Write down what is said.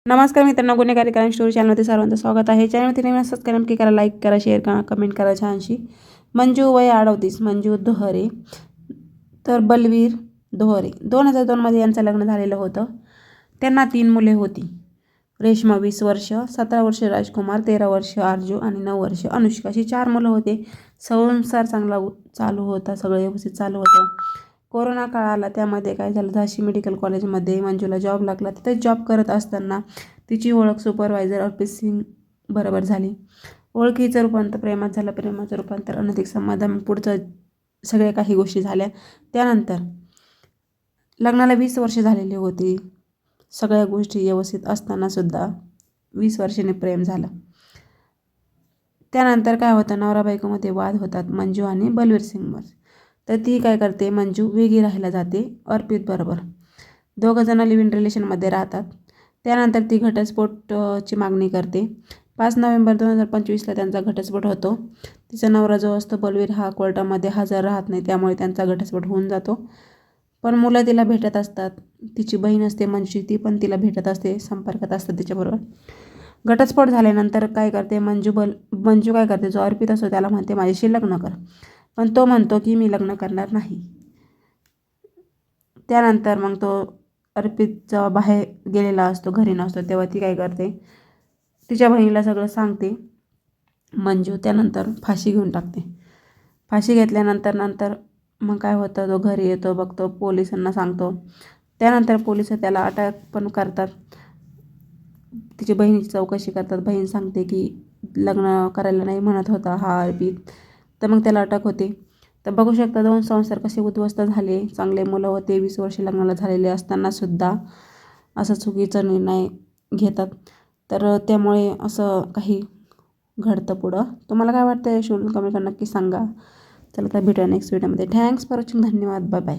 नमस्कार मित्रांनो, गुन्हेगारी क्राईम स्टोरी चॅनलमध्ये सर्वांचं स्वागत आहे. चॅनलमध्ये नवीन असतात करा, नक्की करा, लाईक करा, शेअर करा, कमेंट करा छानशी. मंजू वय 38, मंजू दोहरे. तर बलवीर दोहरे 2002 मध्ये यांचं लग्न झालेलं होतं. त्यांना 3 मुले होती. रेश्मा 20 वर्ष, 17 वर्ष राजकुमार, 13 वर्ष आरजू आणि 9 वर्ष अनुष्का, अशी 4 मुलं होते. संसार चांगला चालू होता, सगळं व्यवस्थित चालू होतं. कोरोना काळ आला, त्यामध्ये काय झालं, झाशी मेडिकल कॉलेजमध्ये मंजूला जॉब लागला. तिथेच जॉब करत असताना तिची ओळख सुपरवायझर अर्पित सिंग बरोबर झाली. ओळखीचं रूपांतर प्रेमात झालं, प्रेमाचं रूपांतर अनधिक संबंध, पुढचं सगळ्या काही गोष्टी झाल्या. त्यानंतर लग्नाला 20 वर्ष झालेली होती. सगळ्या गोष्टी व्यवस्थित असतानासुद्धा 20 वर्षांनी प्रेम झालं. त्यानंतर काय होतं, नवरा बायकोमध्ये वाद होतात मंजू आणि बलवीर सिंगवर. तर ती काय करते, मंजू वेगळी राहायला जाते अर्पित बरोबर. दोघंजणं लिव्ह इन रिलेशनमध्ये राहतात. त्यानंतर ती घटस्फोटची मागणी करते. 5 नोव्हेंबर 2025ला त्यांचा घटस्फोट होतो. तिचा नवरा जो असतो बलवीर हा कोर्टामध्ये हजर राहत नाही, त्यामुळे त्यांचा घटस्फोट होऊन जातो. पण मुलं तिला भेटत असतात. तिची बहीण असते मंजूची, ती पण तिला भेटत असते, संपर्कात असते तिच्याबरोबर. घटस्फोट झाल्यानंतर काय करते, मंजू काय करते, जो अर्पित असतो त्याला म्हणते माझ्याशी लग्न कर. पण तो म्हणतो की मी लग्न करणार नाही. त्यानंतर मग तो अर्पित जेव्हा बाहेर गेलेला असतो, घरी नसतो, तेव्हा ती काय करते, तिच्या बहिणीला सगळं सांगते मंजू. त्यानंतर फाशी घेऊन टाकते. फाशी घेतल्यानंतर मग काय होतं, तो घरी येतो, बघतो, पोलिसांना सांगतो. त्यानंतर पोलिस त्याला अटक पण करतात. तिची बहिणीची चौकशी करतात. बहीण सांगते की लग्न करायला नाही म्हणत होता हा अर्पित. तर मग त्याला अटक होते. तर बघू शकता 2 संसार कसे उद्ध्वस्त झाले. चांगले मुलं होते, 20 वर्ष लग्नाला झालेले असतानासुद्धा असं चुकीचा निर्णय घेतात. तर त्यामुळे असं काही घडतं पुढं. तुम्हाला काय वाटतं, शोधून कमेंट करून नक्की सांगा. चला तर भेटूया नेक्स्ट व्हिडिओमध्ये. Thanks for watching. धन्यवाद. Bye bye.